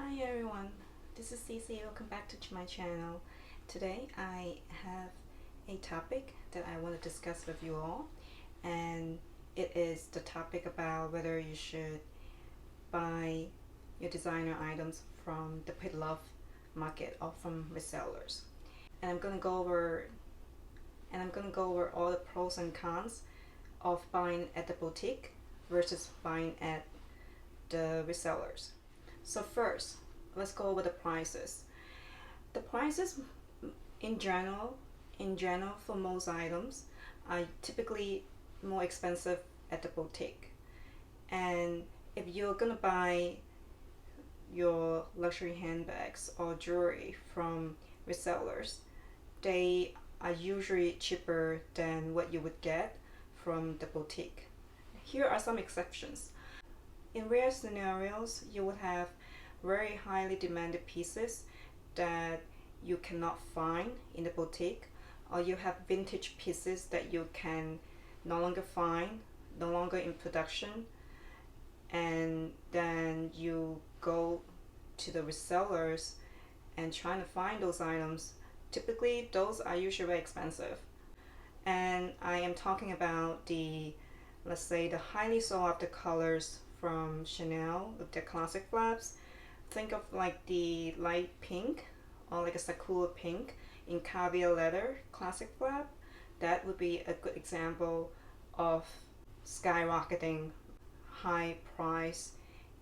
Hi everyone, this is Cece. Welcome back to my channel. Today I have a topic that I want to discuss with you all, and it is the topic about whether you should buy your designer items from the pre-loved market or from resellers. And I'm gonna go over all the pros and cons of buying at the boutique versus buying at the resellers. So first, let's go over the prices. The prices in general for most items are typically more expensive at the boutique. And if you're gonna buy your luxury handbags or jewelry from resellers, they are usually cheaper than what you would get from the boutique. Here are some exceptions. In rare scenarios, you would have very highly demanded pieces that you cannot find in the boutique, or you have vintage pieces that you can no longer find, no longer in production, and then you go to the resellers and trying to find those items. Typically, those are usually very expensive. And I am talking about let's say the highly sought after colors from Chanel with their classic flaps. Think of like the light pink or like a sakura pink in caviar leather classic flap. That would be a good example of skyrocketing high price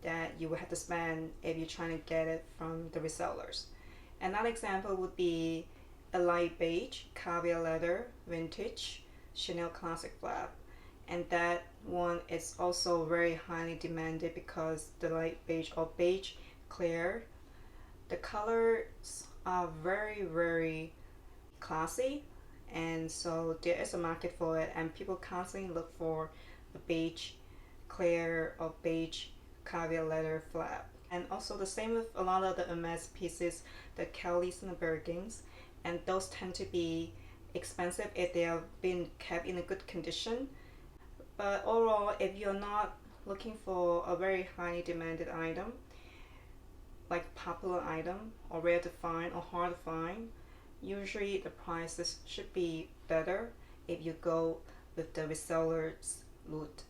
that you would have to spend if you're trying to get it from the resellers. Another example would be a light beige caviar leather vintage Chanel classic flap, and that one is also very highly demanded because the light beige or beige clear, the colors are very classy, and so there is a market for it, and people constantly look for the beige clear or beige caviar leather flap. And also the same with a lot of the Hermes pieces, the Kellys and the Birkins, and those tend to be expensive if they are being kept in a good condition. But overall, if you're not looking for a very highly demanded item, like popular item or rare to find or hard to find, usually the prices should be better if you go with the resellers route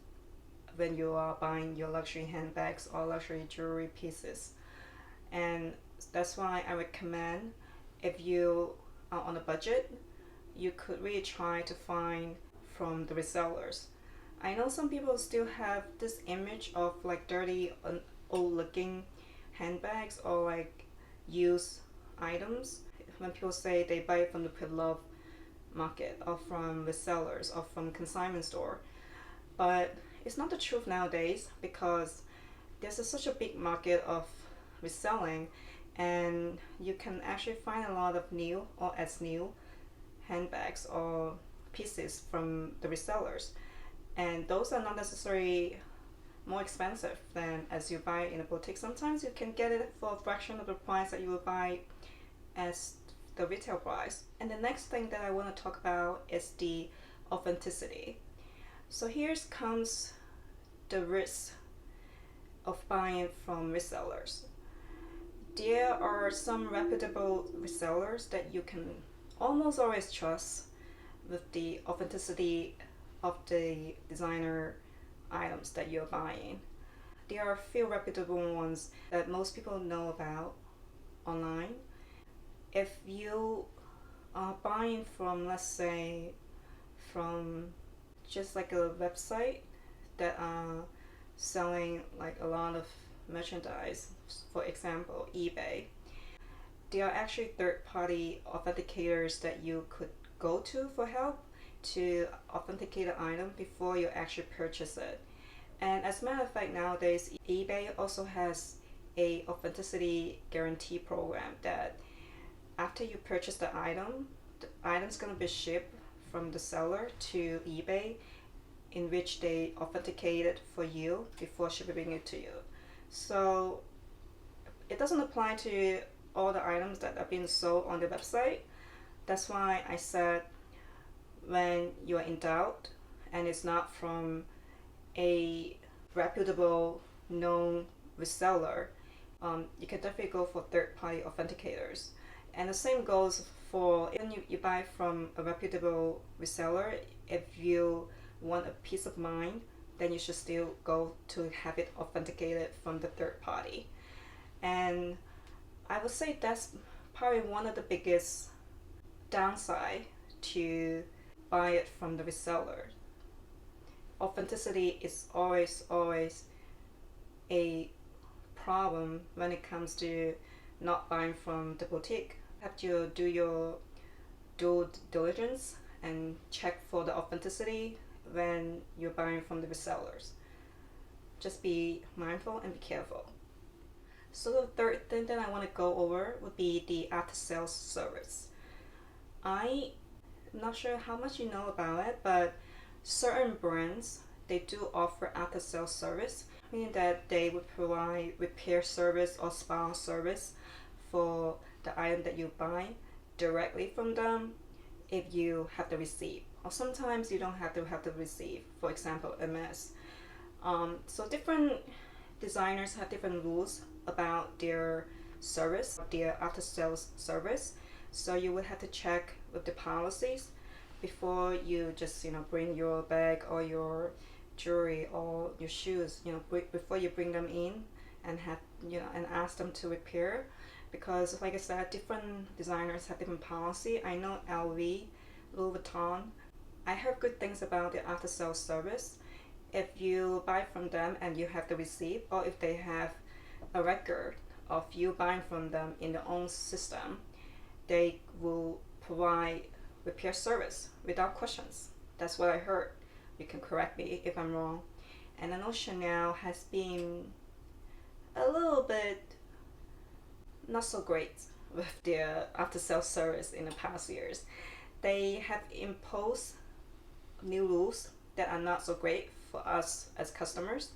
when you are buying your luxury handbags or luxury jewelry pieces. And that's why I recommend, if you are on a budget, you could really try to find from the resellers. I know some people still have this image of like dirty and old looking handbags or like used items when people say they buy it from the pre-loved market or from resellers or from consignment store. But it's not the truth nowadays, because there's such a big market of reselling, and you can actually find a lot of new or as new handbags or pieces from the resellers, and those are not necessarily more expensive than as you buy in a boutique. Sometimes you can get it for a fraction of the price that you would buy as the retail price. And the next thing that I want to talk about is the authenticity. So here comes the risk of buying from resellers. There are some reputable resellers that you can almost always trust with the authenticity of the designer items that you're buying. There are a few reputable ones that most people know about online. If you are buying from, let's say, from just like a website that are selling like a lot of merchandise, for example eBay, there are actually third-party authenticators that you could go to for help to authenticate the item before you actually purchase it. And as a matter of fact, nowadays eBay also has a authenticity guarantee program that after you purchase the item's going to be shipped from the seller to eBay, in which they authenticate it for you before shipping it to you. So it doesn't apply to all the items that are being sold on the website. That's why I said, when you are in doubt and it's not from a reputable known reseller, you can definitely go for third-party authenticators. And the same goes for when you buy from a reputable reseller. If you want a peace of mind, then you should still go to have it authenticated from the third party. And I would say that's probably one of the biggest downside to buy it from the reseller. Authenticity is always a problem when it comes to not buying from the boutique. You have to do your due diligence and check for the authenticity when you're buying from the resellers. Just be mindful and be careful. So the third thing that I want to go over would be the after sales service. I'm not sure how much you know about it, but certain brands, they do offer after sales service, meaning that they would provide repair service or spa service for the item that you buy directly from them if you have the receipt. Or sometimes you don't have to have the receipt, for example, MS. So different designers have different rules about their service, their after sales service. So you would have to check with the policies before you just bring your bag or your jewelry or your shoes, before you bring them in and have and ask them to repair, because like I said, different designers have different policy. I know LV, Louis Vuitton, I heard good things about the after sales service. If you buy from them and you have the receipt, or if they have a record of you buying from them in their own system, they will provide repair service without questions. That's what I heard. You can correct me if I'm wrong. And I know Chanel has been a little bit not so great with their after sales service in the past years. They have imposed new rules that are not so great for us as customers.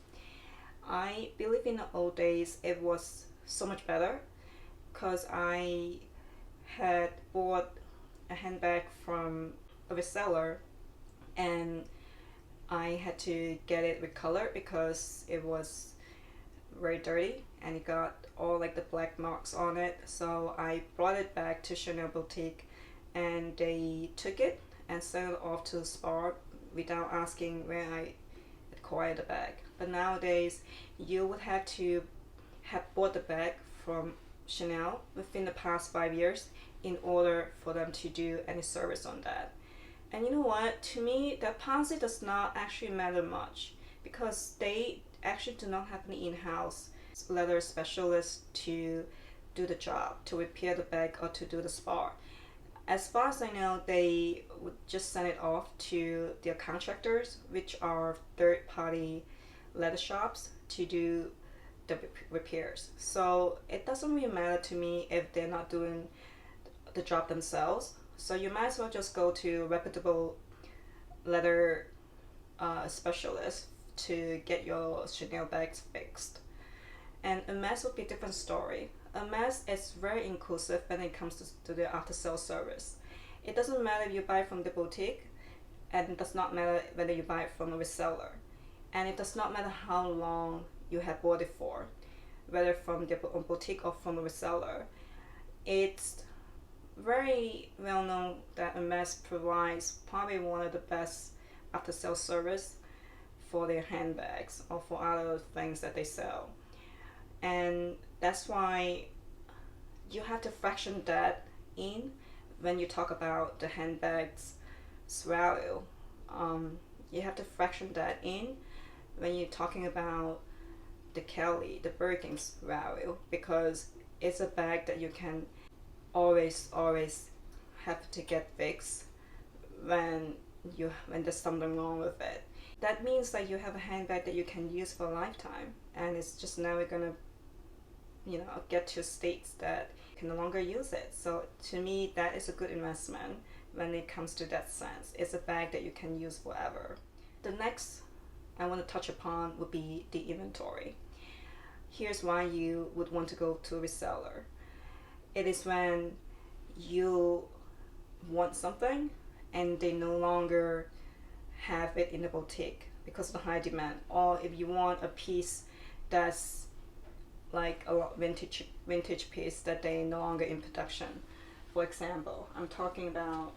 I believe in the old days it was so much better, because I had bought a handbag from a reseller and I had to get it recolored because it was very dirty and it got all like the black marks on it. So I brought it back to Chanel boutique and they took it and sent it off to the spa without asking where I acquired the bag. But nowadays you would have to have bought the bag from Chanel within the past 5 years in order for them to do any service on that. And you know what, to me that policy does not actually matter much, because they actually do not have any in-house leather specialists to do the job, to repair the bag or to do the spa. As far as I know, they would just send it off to their contractors, which are third-party leather shops, to do the repairs. So it doesn't really matter to me if they're not doing the job themselves. So you might as well just go to reputable leather specialist to get your Chanel bags fixed. And a mess would be a different story. A mess is very inclusive when it comes to the after sales service. It doesn't matter if you buy from the boutique, and it does not matter whether you buy it from a reseller. And it does not matter how long you have bought it for, whether from the boutique or from a reseller. It's very well known that Hermes provides probably one of the best after sales service for their handbags or for other things that they sell. And that's why you have to fraction that in when you talk about the handbags value. You have to fraction that in when you're talking about the Kelly, the Birkin's value, because it's a bag that you can always have to get fixed when there's something wrong with it. That means that you have a handbag that you can use for a lifetime, and it's just never gonna get to states that you can no longer use it. So to me, that is a good investment when it comes to that sense. It's a bag that you can use forever. The next I want to touch upon would be the inventory. Here's why you would want to go to a reseller. It is when you want something and they no longer have it in the boutique because of the high demand, or if you want a piece that's like a vintage piece that they no longer in production. For example, I'm talking about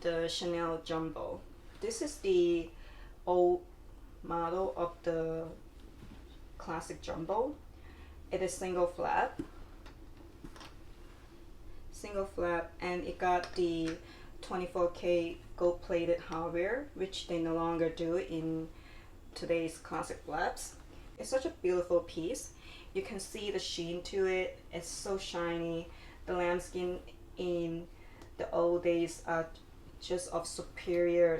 the Chanel Jumbo. This is the old model of the classic Jumbo. It is single flap, and it got the 24K gold-plated hardware, which they no longer do in today's classic flaps. It's such a beautiful piece. You can see the sheen to it. It's so shiny. The lambskin in the old days are just of superior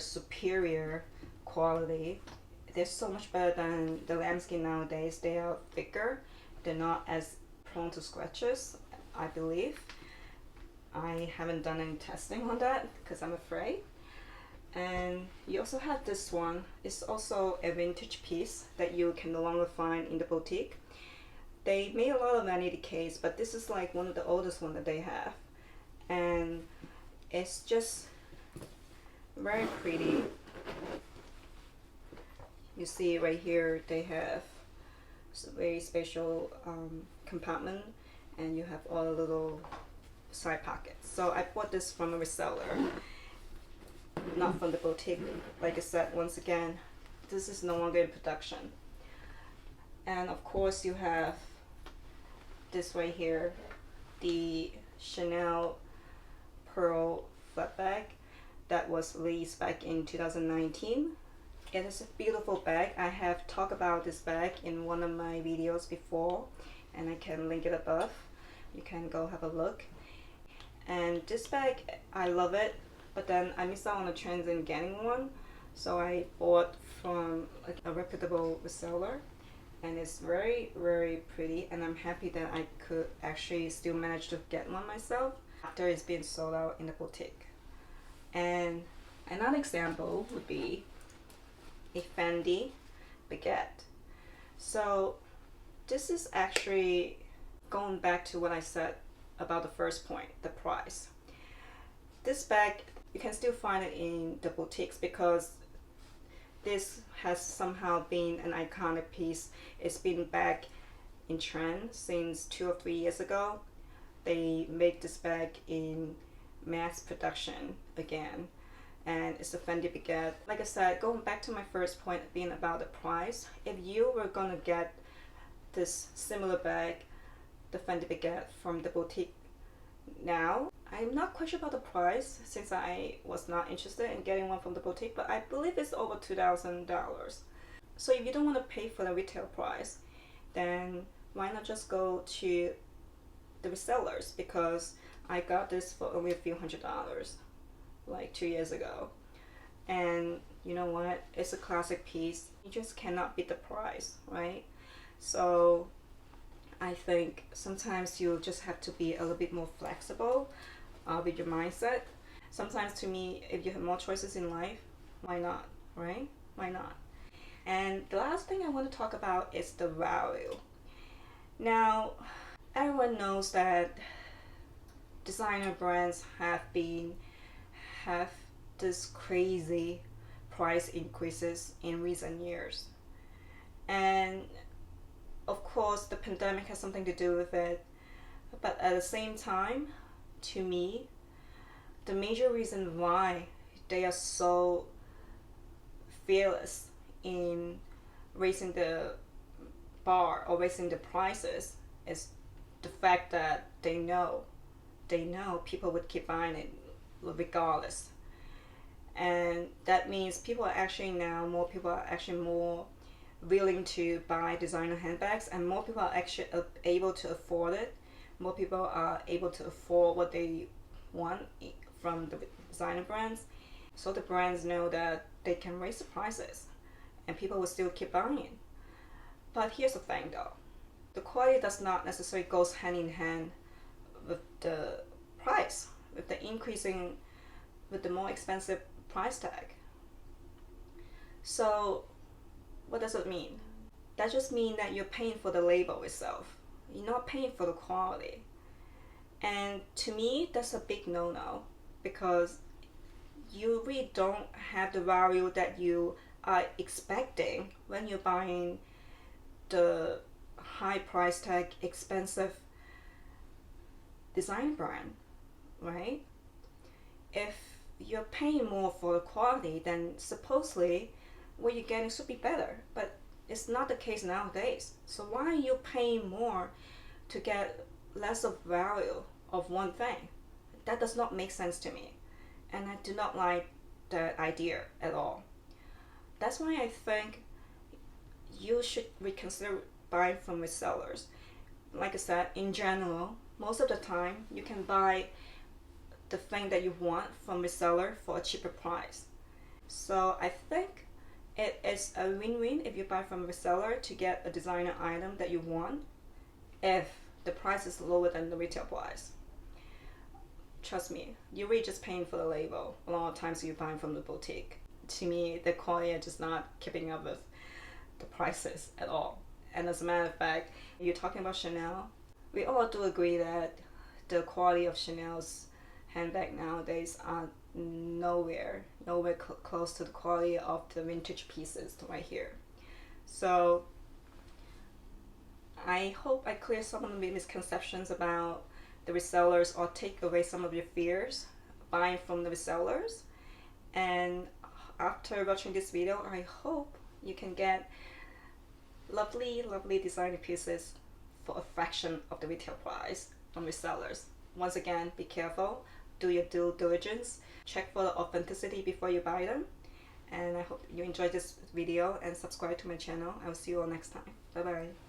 quality. They're so much better than the lambskin nowadays. They are thicker. They're not as prone to scratches, I believe. I haven't done any testing on that because I'm afraid. And you also have this one. It's also a vintage piece that you can no longer find in the boutique. They made a lot of vanity case, but this is like one of the oldest one that they have. And it's just very pretty. You see right here they have a very special compartment, and you have all the little side pockets. So I bought this from a reseller, not from the boutique. Like I said, once again, this is no longer in production. And of course you have this right here, the Chanel Pearl flat bag that was released back in 2019. It is a beautiful bag. I have talked about this bag in one of my videos before, and I can link it above. You can go have a look. And this bag, I love it, but then I missed out on the trends in getting one, so I bought from a reputable reseller, and it's very, very pretty, and I'm happy that I could actually still manage to get one myself after it's been sold out in the boutique. And another example would be a Fendi baguette. So this is actually going back to what I said about the first point, the price. This bag, you can still find it in the boutiques because this has somehow been an iconic piece. It's been back in trend since 2 or 3 years ago. They make this bag in mass production again, and it's a Fendi baguette. Like I said, going back to my first point being about the price, if you were gonna get this similar bag, the Fendi baguette from the boutique now, I'm not quite sure about the price since I was not interested in getting one from the boutique, but I believe it's over $2,000. So if you don't want to pay for the retail price, then why not just go to the resellers? Because I got this for only a few $100s like 2 years ago, and you know what, it's a classic piece. You just cannot beat the price, right? So I think sometimes you just have to be a little bit more flexible with your mindset. Sometimes, to me, if you have more choices in life, why not, right? Why not? And the last thing I want to talk about is the value. Now, everyone knows that designer brands have this crazy price increases in recent years, and of course the pandemic has something to do with it, but at the same time, to me, the major reason why they are so fearless in raising the bar or raising the prices is the fact that they know people would keep buying it regardless. And that means people are actually more willing to buy designer handbags, and more people are actually able to afford it. More people are able to afford what they want from the designer brands. So the brands know that they can raise the prices and people will still keep buying. But here's the thing though, the quality does not necessarily goes hand in hand with the price, with the more expensive price tag. So what does it mean? That just means that you're paying for the label itself. You're not paying for the quality. And to me, that's a big no-no, because you really don't have the value that you are expecting when you're buying the high price tag, expensive design brand, right? If you're paying more for the quality, then supposedly what you're getting should be better, but it's not the case nowadays. So why are you paying more to get less of value of one thing? That does not make sense to me, and I do not like that idea at all. That's why I think you should reconsider buying from resellers. Like I said, in general, most of the time you can buy the thing that you want from reseller for a cheaper price. So I think it is a win-win if you buy from a reseller to get a designer item that you want if the price is lower than the retail price. Trust me, you're really just paying for the label. A lot of times you're buying from the boutique. To me, the quality is just not keeping up with the prices at all. And as a matter of fact, you're talking about Chanel. We all do agree that the quality of Chanel's handbag nowadays are nowhere close to the quality of the vintage pieces right here. So I hope I clear some of the misconceptions about the resellers, or take away some of your fears buying from the resellers. And after watching this video, I hope you can get lovely designer pieces for a fraction of the retail price from resellers. Once again, be careful, do your due diligence, check for the authenticity before you buy them. And I hope you enjoyed this video and subscribe to my channel. I will see you all next time. Bye bye.